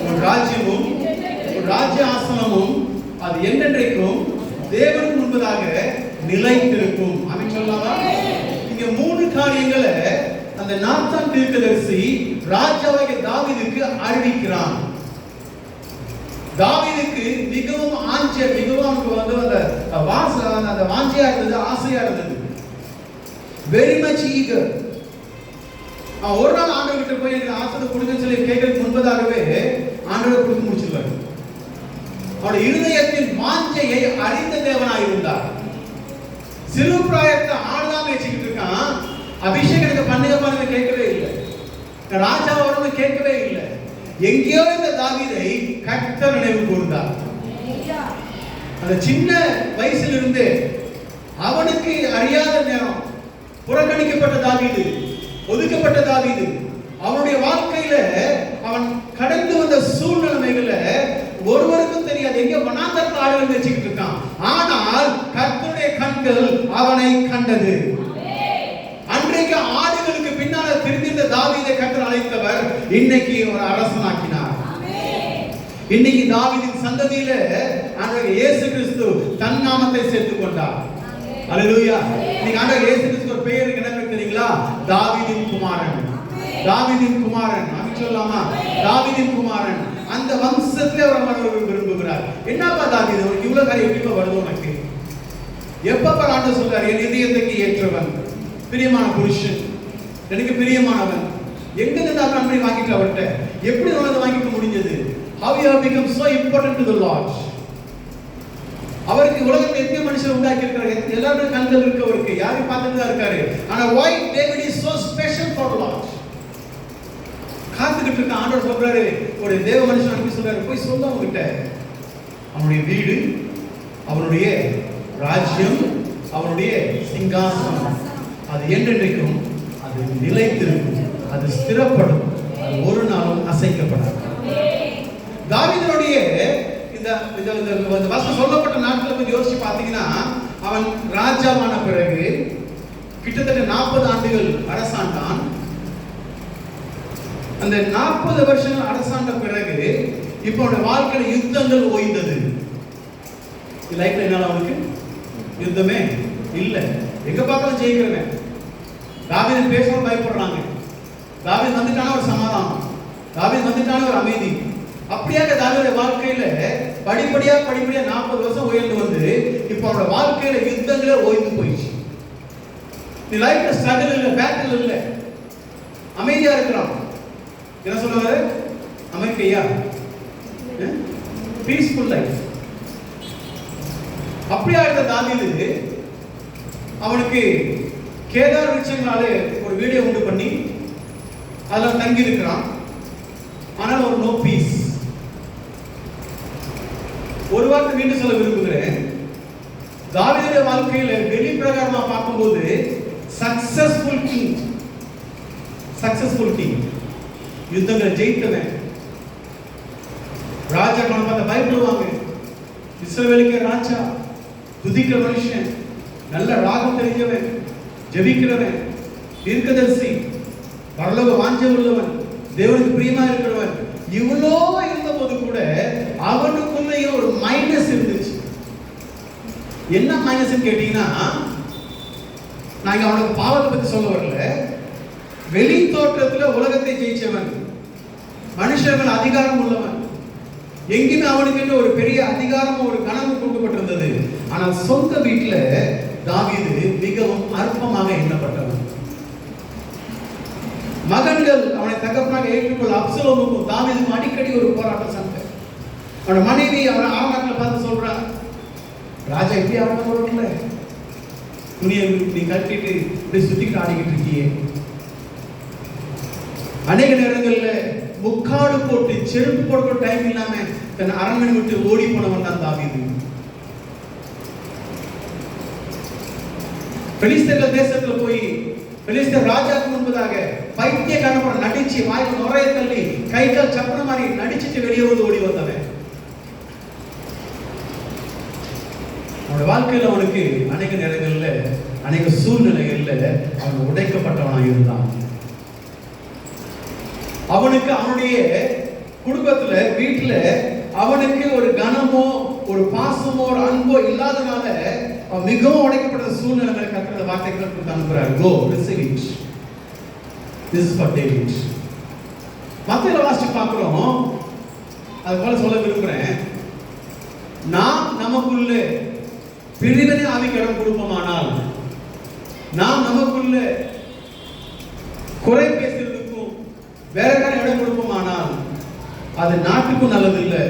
உன் ராஜ்யமும் உன் ராஜ்ய ஆசனமும் அது என்றென்றைக்கும் தேவனுக்கு முன்பதாக நிலைத்திருக்கும். ஆமென் சொல்லலாமா? இங்க 3 காரியங்களை அந்த நாத்தான் தீர்க்கதரிசி ராஜாவாகிய தாவீதுக்கு அறிவிக்கிறான். தாவீதுக்கு மிகவும் மிகவும் அந்த வாஞ்சையா இருந்தது, ஆசையா இருந்தது. Very much eager. ஒரு நாள் ஆண்டவர் கிட்ட போய் எனக்கு ஆசை கொடுங்கன்னு சொல்லி கேட்கறதுக்கு முன்பதாகவே ஆண்டவர் கொடுத்து முடிச்சிருவாரு. அவருடைய இருதயத்தின் வாஞ்சையை அறிந்த தேவனாய் இருந்தார். சிறு பிராயத்தை ஆடுதான் வச்சுக்கிட்டு இருக்கான். அபிஷேகம் எனக்கு பண்ணுங்க கேட்கவே இல்லை, ராஜா வரணும் கேட்கவே இல்லை. எங்கேயோ இந்த தாவீதை கர்த்தர் நினைவு கூர்ந்தார். அந்த சின்ன வயசிலிருந்து அவனுக்கு அறியாத நேரம் புறக்கணிக்கப்பட்ட தாவீது, ஒதுக்கப்பட்ட தாவீது, அவனுடைய வாழ்க்கையில அவன் கடந்து வந்த சூழ்நிலைகளை ஒருவருக்கும் தெரியாது. எங்க வனாந்தரத்தில் ஆடுகள் வச்சுக்கிட்டு இருக்கான். ஆனால் கர்த்தருடைய கண்கள் அவனை கண்டது. அன்றைக்கு ஆடுகளுக்கு பின்னால திருந்திருந்த தாவீதை கர்த்தர் அழைத்தவர் இன்னைக்கு ஒரு அரசனாக்கினார். இன்னைக்கு தாவீதின் சந்ததியில ஆண்டவர் இயேசு கிறிஸ்து தன் நாமத்தை சேர்த்துக் கொண்டார். அல்லேலூயா. இன்னைக்கு ஆண்டவர் இயேசு கிறிஸ்து ஒரு பெயருக்கு என்ன தெரியுங்களா? தாவீதின் குமாரன். தாவீதின் குமாரன். ஆமென் சொல்லலாமா? தாவீதின் குமாரன். அந்த வம்சத்திலே அவர் விரும்புகிறார். என்னப்பா தாவீது உனக்கு இவ்வளவு காரியம் எப்படிப்பா வருது உனக்கு? எப்பப்ப ஆண்டவர் சொல்றாரு என் இதயத்துக்கு ஏற்றவன், பிரியமான புருஷன், எனக்கு பிரியமானவன். எங்க இருந்து அந்த அன்பை வாங்கிட்டு அவர்கிட்ட எப்படி உனது வாங்கிக்க முடிஞ்சது? How you have become so important to the Lord. அவருக்கு உலகத்தில் எத்தனை மனுஷர் உண்டாக்கி இருக்காரு, எல்லாரும் கண்கள் இருக்கவருக்கு யாரையும் பார்த்துட்டு தான் இருக்காரு. ஆனா why David is so special for the Lord? காத்துக்கிட்டு இருக்க ஆண்டவர் சொல்றாரு, ஒரு தேவ மனுஷன் அனுப்பி சொல்றாரு, போய் சொல்ல அவங்ககிட்ட அவனுடைய வீடு, அவனுடைய ராஜ்யம், அவனுடைய சிங்காசனம் அது என்றென்றைக்கும் அது நிலைத்திருக்கும், அது ஸ்திரப்படும், அது ஒரு நாளும் அசைக்கப்படாது. தாவீதுடைய இந்த வசனம் சொல்லப்பட்ட நாட்களை பற்றி யோசிச்சு பார்த்தீங்கன்னா, அவன் ராஜாவான பிறகு கிட்டத்தட்ட 40 ஆண்டுகள் அரசாண்டான். அந்த 40 வருஷங்கள் அரசாண்ட பிறகு இப்போ அவனுடைய வாழ்க்கையில யுத்தங்கள் ஓய்ந்தது. லைஃப்ல என்னால அவனுக்கு யுத்தமே இல்ல. எங்க பார்த்தாலும் ஜெயிக்கிறவன். தாவீது பேசவும் பயப்படுறாங்க. தாவீது வந்துட்டான ஒரு சமாதானம், தாவீது வந்துட்டான ஒரு அமைதி. அப்படியாக தாவீதுடைய வாழ்க்கையில படிப்படியா 40 வருஷம் உயர்ந்து வந்து இப்போ அவனோட வாழ்க்கையில யுத்தங்களே ஓய்ந்து போயிடுச்சு. நீ லைஃப்ல ஸ்ட்ரகிள் இல்ல, பேட்டில் இல்ல, அமைதியா இருக்கிறான். என்ன சொல்லுவாரு? அமைதியா, பீஸ்ஃபுல் லைஃப். அப்படியா இருந்த தாவீது அவனுக்கு கேதார் விருட்சங்களாலே ஒரு வீடியோ உண்டு பண்ணி அதில் தங்கி இருக்கிறான். ஆனால் ஒரு நோ பீஸ். ஒரு வார்த்தை மீண்டும் சொல்ல விரும்புகிறேன். தாவீதுடைய வாழ்க்கையில வெளிப்பிரகாரமா பார்க்கும்போது சக்சஸ்ஃபுல் கிங், யுத்தங்களை ஜெயித்தவன். ராஜா பார்த்த பயப்படுவாங்க. இஸ்ரவேலுக்கு ராஜா, துதிக்கிற மனுஷன், நல்ல ராகம் தெரிஞ்சவன், ஜெபிக்கிறவன், தீர்க்கதரிசி, பரலோக வாஞ்சை உள்ளவன், தேவனுக்கு பிரியமா இருக்கிறவன். இவ்வளோ இருந்த போது கூட அவனுக்குள்ளே ஒரு மைனஸ் இருந்துச்சு. என்ன மைனஸ் கேட்டீங்கன்னா, நாங்க அவனுக்கு பாவத்தை பத்தி சொல்ல வரல. வெளி தோற்றத்துல உலகத்தை ஜெயிச்சவன், மனுஷர்கள் அதிகாரம் உள்ளவன், எங்கேயுமே அவனுக்கு ஒரு பெரிய அதிகாரம் ஒரு கனவு கொடுக்கப்பட்டிருந்தது. ஆனால் சொந்த வீட்டுல தாவீது மிகவும் அற்பமாக எண்ணப்பட்டவன். மகன்கள் அவனை தகப்பனாக ஏற்றுக்கொள்ள அப்சலோமுக்கும் தாவீதுக்கும் அடிக்கடி ஒரு போராட்ட சண்டை. அவனோட மனைவி அவனை ஆவணங்களை பார்த்து சொல்றான், ராஜா எப்படி ஆவணம் போடல, துணியை நீ கட்டிட்டு இப்படி சுத்திட்டு ஆடிக்கிட்டு இருக்கியே. அநேக நேரங்கள்ல முக்காடு போட்டு செருப்பு போடுற டைம் இல்லாம தன் அரண்மனை விட்டு ஓடி போனவன் தான் தாவீது. பெலிஸ்தர்கள் தேசத்துல போய் பெலிஸ்தர் ராஜாக்கு முன்பதாக பைத்தியக்காரன் நடிச்சு வாய்க்கு நுரைய தள்ளி கை கால் சப்பன மாதிரி நடிச்சுட்டு வெளியே வந்து ஓடி வந்தவன். அவனோட வாழ்க்கையில அவனுக்கு அநேக நேரங்கள்ல அநேக சூழ்நிலைகள்ல அவன் உடைக்கப்பட்டவனாக இருந்தான். அவனுக்கு அவனுடைய குடும்பத்துல வீட்டுல அவனுக்கு ஒரு கனமோ ஒரு பாசமோ ஒரு அன்போ இல்லாதனால அவன் மிகவும் உடைக்கப்பட்ட சூழ்நிலை கர்த்தர் வார்த்தைகளை கொடுத்து அனுப்புறாரு. Go receive it. This is for David. மத்தேயுல வாசிச்சு பார்க்கிறோம். அது போல சொல்ல விரும்புறேன். நாம் நமக்குள்ள பிரிவினை ஆவிக்கு இடம் கொடுப்போமானால், நாம் நமக்குள்ள குறை பேசுறதுக்கும் வேற இடம் கொடுப்போமானால், அது நாட்டுக்கும் நல்லது இல்லை,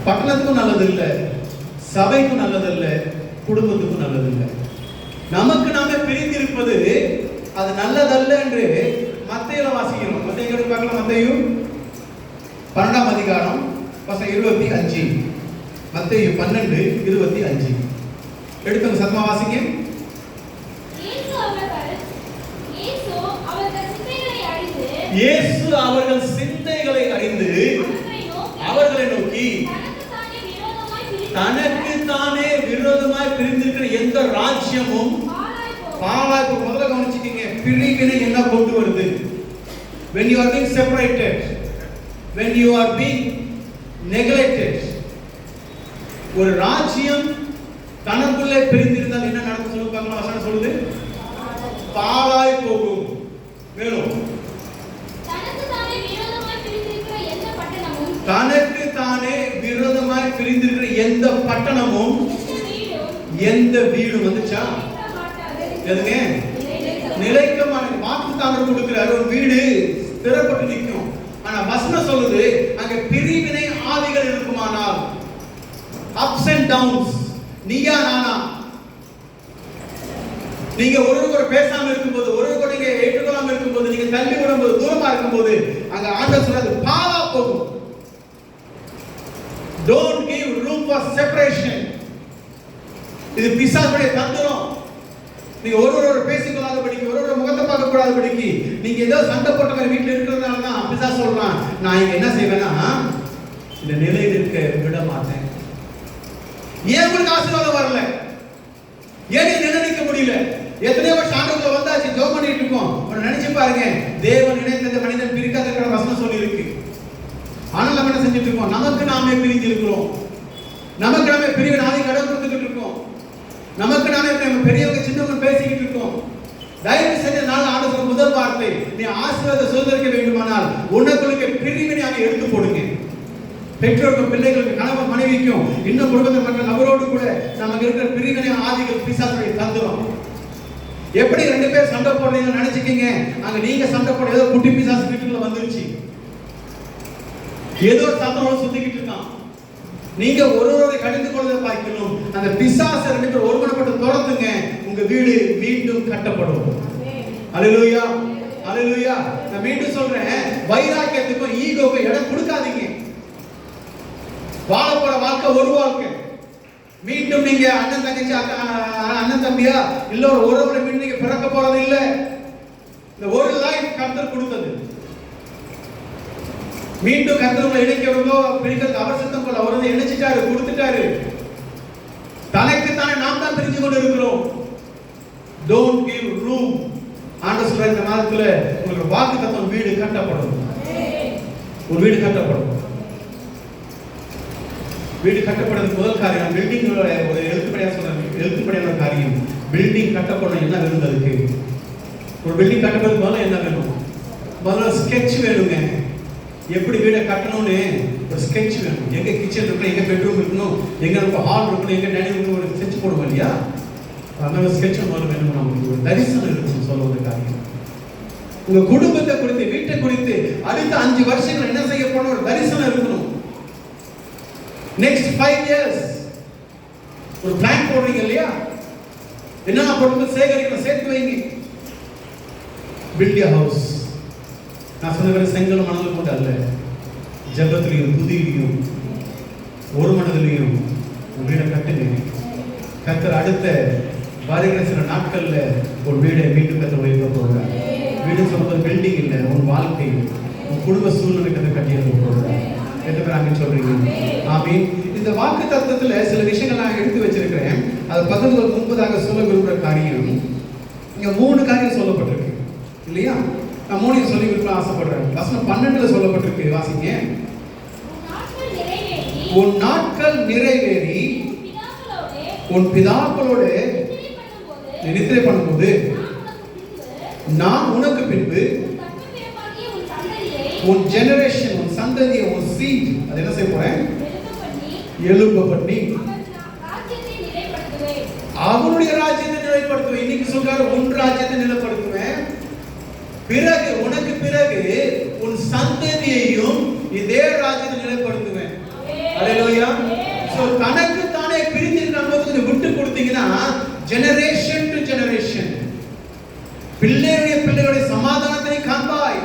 பட்டணத்துக்கும் நல்லது இல்லை, சபைக்கும் நல்லது இல்லை, குடும்பத்துக்கும் நல்லது இல்லை. நமக்கு நாமே பிரிந்திருப்பது அது நல்லதல்ல என்று மத்தேயுல வாசிக்கிறோம். மத்தேயு பார்க்கலாம். மத்தேயு 12ஆம் அதிகாரம் வசனம் 25. மத்தேயு 12:25. எடுத்துங்க, சத்தமா வாசிங்க. இயேசு அவர்கள் சிந்தைகளை அறிந்து அவர்களை நோக்கி தனக்கு தானே விரோதமாய் பிரிந்திருக்கிற எந்த ராஜ்யமும் பாழாய் போகும். முதல்ல கவனிச்சுக்கீங்க, பிரிவினை என்ன கொண்டு வருது? when you are being separated, when you are being neglected, ஒரு ராஜ்யம் தனக்குள்ளே பிரிந்திருந்தால் என்ன நடக்கும் சொல்லு பார்க்கலாம். வசனம் சொல்லுது, பாழாய் போகும். மேலும் தனக்கு தானே விரோதமாய் பிரிந்திருக்கிற எந்த பட்டணமும் எந்த வீடும் வந்துச்சா எதுங்க நிலைக்க மாட்டேங்குது. வாக்குத்தத்தம் கொடுக்கிறார், ஒரு வீடு ஸ்திரப்பட்டு நிற்கும். ஆனா வசனம் சொல்லுது, அங்க பிரிவினை ஆவிகள் இருக்குமானால், ups and downs, Neeya Naana, நீங்க ஒருவர் பேசாம இருக்கும்போது, ஒருவர் நீங்க ஏற்றுக்கொள்ளாம இருக்கும்போது, நீங்க தள்ளி விடும்போது, தூரமா இருக்கும்போது, அங்க ஆண்டவர் சொல்றாரு பாழா போகும். Don't give room for separation. இது பிசாசுடைய தந்திரம். நீங்க ஒருவரோட பேசிக்கொள்ளாதபடிக்கு, ஒருவரோட முகத்தை பார்க்க கூடாதபடிக்கு, நீங்க ஏதோ சண்டை போட்ட மாதிரி வீட்டில் இருக்கிறதுனால தான் பிசாசு சொல்றான், நான் இங்க என்ன செய்வேன்னா இந்த நிலையில் இருக்க விட மாட்டேன். ஏன் உங்களுக்கு ஆசீர்வாதம் வரல? ஏன் நினைக்க முடியல? எத்தனையோ வருஷம் ஆண்டுக்குள்ள வந்தாச்சு, ஜெபம் பண்ணிட்டு இருக்கோம். நினைச்சு பாருங்க, தேவன் இணைந்த மனிதன் பிரிக்காத இருக்கிற வசனம் சொல்லி இருக்கு. ஆனால் நம்ம என்ன செஞ்சுட்டு இருக்கோம்? நமக்கு நாமே பிரிஞ்சு இருக்கிறோம். நமக்கு நாமே பிரிவினை ஆவி கடன் கொடுத்துக்கிட்டு இருக்கோம். நமக்கு நாமே பெரியவங்க சின்னவங்க பேசிக்கிட்டு இருக்கோம். தயவு செஞ்ச நாள் ஆண்டவர் முதல் வார்த்தை, நீ ஆசீர்வாதத்தை சுதந்திரிக்க வேண்டுமானால் உனக்குள்ள பிரிவினை ஆவி எடுத்து போடுங்க. பெற்றோருக்கும் பிள்ளைகளுக்கு கணவன் மனைவிக்கும் இன்னும் குடும்பத்தில் மற்ற நபரோடு கூட நமக்கு இருக்கிற பிரிவினை ஆதிகள் பிசாசுடைய தந்திரம். எப்படி ரெண்டு பேர் சண்டை போடுறீங்கன்னு நினைச்சுக்கீங்க, அங்க நீங்க சண்டை போட ஏதோ குட்டி பிசாசு வீட்டுக்குள்ள வந்துருச்சு, ஏதோ தந்திரம் சுத்திக்கிட்டு இருக்கான். நீங்க ஒருவரை கடிந்து கொள்வதை பார்க்கணும், அந்த பிசாசை ரெண்டு பேர் ஒருமனப்பட்டு துரத்துங்க, உங்க வீடு மீண்டும் கட்டப்படும். அல்லேலூயா, அல்லேலூயா. நான் மீண்டும் சொல்றேன், வைராக்கியத்துக்கும் ஈகோவுக்கும் இடம் கொடுக்காதீங்க. வாழ போற வாழ்க்கை ஒரு வாழ்க்கை. மீண்டும் நீங்க அண்ணன் தங்கச்சி, அண்ணன் தம்பியா இல்ல ஒரு உறவுல மீண்டும் நீங்க பிறக்க போறது இல்ல. இந்த ஒரு லைஃப் கர்த்தர் கொடுத்தது. மீண்டும் கர்த்தர் இணைக்கிறதோ பிரிக்கிறது அவசியம் போல அவரது இணைச்சிட்டாரு, கொடுத்துட்டாரு. தனக்கு தானே நாம் தான் பிரிஞ்சு கொண்டு இருக்கிறோம். Don't give room. ஆண்டவர் சொல்ற இந்த நாளுக்குள்ள உங்களுக்கு வாக்குத்தத்தம் வீடு கட்டப்படும். ஒரு வீடு கட்டப்படும். வீடு கட்டப்படுறது முதல் காரியம் பில்டிங். ஒரு எழுத்துப்படியாக சொல்றேன், எழுத்துப்படியான காரியம். பில்டிங் கட்டப்படணும். என்ன வேணும் அதுக்கு? ஒரு பில்டிங் கட்டப்படுறது முதல்ல என்ன வேணும்? முதல்ல ஸ்கெட்ச் வேணுங்க. எப்படி வீடை கட்டணும்னு ஒரு ஸ்கெட்ச் வேணும். எங்க கிச்சன் இருக்கணும், எங்க பெட்ரூம் இருக்கணும், எங்க நம்ம ஹால் இருக்கணும், எங்க டைனிங் ரூம் ஒரு ஸ்கெட்ச் போடுவோம் இல்லையா? அந்த ஸ்கெட்ச் முதல்ல வேணும். நமக்கு ஒரு தரிசனம் இருக்கணும். சொல்ல ஒரு காரியம், உங்க குடும்பத்தை குறித்து, வீட்டை குறித்து அடுத்த 5 வருஷங்கள் என்ன செய்ய போன ஒரு தரிசனம் இருக்கணும். நெக்ஸ்ட் 5 இயர்ஸ் ஒரு பிளான் போடுறீங்க இல்லையா? என்னென்ன பொருட்கள் சேகரிக்கணும், சேர்த்து வைங்க. Build a house. நான் சொன்ன செங்கல் மணல் கொண்டு அல்ல, ஜெபத்திலையும் துதியிலையும் ஒரு மனதிலையும் வீடை கட்டுங்க. கர்த்தர் அடுத்த வருகிற சில நாட்கள்ல ஒரு வீடை மீண்டும் கர்த்தர் உயர்த்த போகிறார். வீடு சொல்றது பில்டிங் இல்லை, உன் வாழ்க்கை, உன் குடும்ப சூழ்நிலை கர்த்தர் கட்டி எழுத போகிறார். எத்தனை பேர் ஆமென் சொல்றீங்க? ஆமென். இந்த வாக்கு தத்துவத்துல சில விஷயங்கள் நான் எடுத்து வச்சிருக்கிறேன். அது பக்கத்துல 9ஆக சொல்ல விரும்புற காரியம், இங்க 3 காரியம் சொல்லப்பட்டிருக்கு இல்லையா? நான் மூணையும் சொல்லி கொடுக்க ஆசைப்படுறேன். வசனம் 12 சொல்லப்பட்டிருக்கு, வாசிங்க. உன் நாட்கள் நிறைவேறி உன் பிதாக்களோடு நித்திரை பண்ணும்போது நான் உனக்கு பின்பு உன் ஜெனரேஷன், உன் சந்ததியை, உன் சீட், அது என்ன செய்ய போறேன்? எழும்ப பண்ணி அவனுடைய ராஜ்யத்தை நிலைப்படுத்துவேன். இன்னைக்கு சொல்றாரு, உன் ராஜ்யத்தை நிலைப்படுத்துவேன். பிறகு உனக்கு பிறகு உன் சந்ததியையும் இதே ராஜ்யத்தை நிலைப்படுத்துவேன். அல்லேலூயா. சோ தனக்கு தானே பிரிந்திருக்கிற போது விட்டு கொடுத்தீங்கன்னா ஜெனரேஷன் டு ஜெனரேஷன் பிள்ளைகளுடைய சமாதானத்தை காண்பாய்.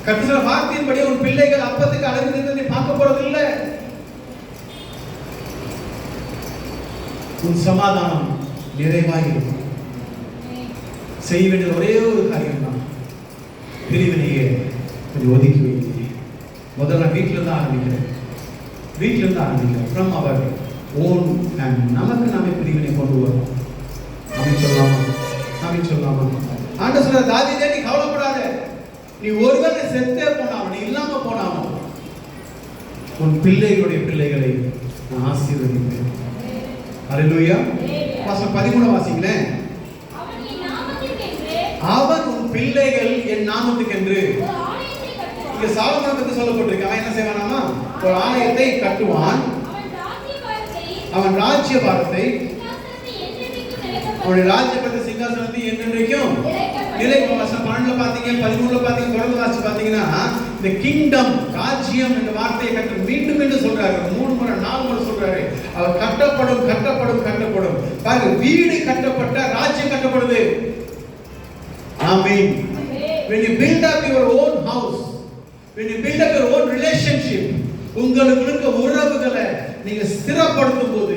கர்த்தருடைய வார்த்தையின்படி உன் பிள்ளைகள் அப்பத்துக்கு அழகு பார்க்க போறதில்லை. உன் சமாதானம் நிறைவாக இருக்கும். செய்ய வேண்டிய ஒரே ஒரு காரியம் தான், பிரிவினையே கொஞ்சம் ஒதுக்கி வைக்கிறேன். முதல்ல வீட்டில இருந்து ஆரம்பிக்கிறேன். From our own family. நமக்கு நாமே பிரிவினை கொண்டு வரோம். அப்படின்னு சொல்லாமா? ஆண்டவர் சொல்ற, தாவீதே நீ கவலைப்படாத, நீ ஒருவேளை செத்தே போனாலும், நீ இல்லாம போனாலும் உன் பிள்ளைகளுடைய பிள்ளைகளை நான் ஆசீர்வதிப்பேன். அல்லேலூயா. வசனம் 13 வாசிங்களேன். அவன் உன் பிள்ளைகள் என் நாமத்துக்கென்று. இங்க சாலமோனை பத்தி சொல்லப்பட்டிருக்கு. அவன் என்ன செய்வானாமா? ஒரு ஆலயத்தை கட்டுவான். அவன் ராஜ்யபாரத்தை, அவனுடைய ராஜ்யபாரத்தை, சிங்காசனத்தை என்றென்றைக்கும் நிலைக்கும். வசனம் 12 பாத்தீங்க, 13 பாத்தீங்க, தொடர்ந்து வாசிச்சு பாத்தீங்கன்னா இந்த கிங்டம், ராஜ்யம் என்ற வார்த்தையை கட்ட மீண்டும் மீண்டும் சொல்றாரு. 3 முறை 4 முறை சொல்றாரு. அவர் கட்டப்படும் கட்டப்படும் கட்டப்படும். பாருங்க, வீடு கட்டப்பட்ட ராஜ்யம் கட்டப்படுது. ஆமென். When you build up your own house, when you build up your own relationship, உங்களுக்கு உறவுகளை நீங்க ஸ்திரப்படுத்தும் போது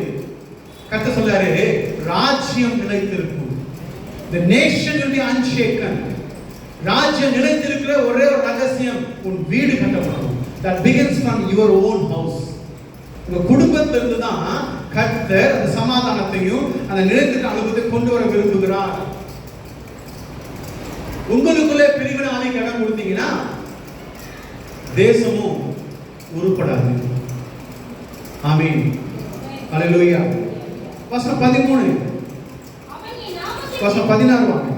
கர்த்தர் சொல்றாரு, ராஜ்யம் நிலைத்திருக்கும். The nation will be unshaken. ராஜ்யம் நிலைத்திருக்கிற ஒரே ஒரு ரகசியம், உன் வீடு கட்டப்படும். That begins from your own house. உங்க குடும்பத்திலிருந்து தான் கர்த்தர் அந்த சமாதானத்தையும் அந்த நிலைத்திருக்கிற அனுபவத்தை கொண்டு வர விரும்புகிறார். உங்களுக்குள்ளே பிரிவினை ஆவிக்கு இடம் கொடுத்தீங்கன்னா தேசமும் உருப்படாது. ஆமென். அல்லேலூயா. வசனம் 13, வசனம் 16 வாங்க.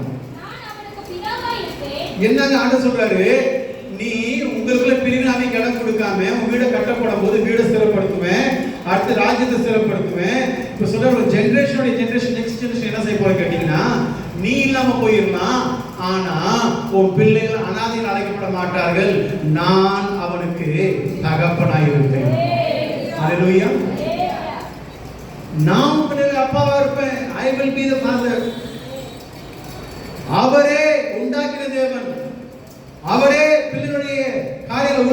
என்னங்க ஆண்டவர் சொல்றாரு, நீ உங்களுக்குள்ள பிரிவினை ஆவிக்கு இடம் கொடுக்காம உங்க வீட கட்டப்படும் போது வீட ஸ்திரப்படுத்துவேன், அடுத்த ராஜ்யத்தை ஸ்திரப்படுத்துவேன். இப்ப சொல்ற ஒரு ஜெனரேஷன் நெக்ஸ்ட் ஜெனரேஷன் என்ன செய்ய போற கேட்டீங்கன்னா, நீ இல்லாம போயிடலாம், ஆனா உன் பிள்ளைகள் அனாதைகள் அழைக்கப்பட மாட்டார்கள். நான் அவனுக்கு தகப்பனாய் இருப்பேன். அல்லேலூயா. நான் பிள்ளைகள் அப்பாவா இருப்பேன். I will be the father. அவரே உண்டாக்கின தேவன், அவரே பிள்ளைகளுடைய காரியங்களை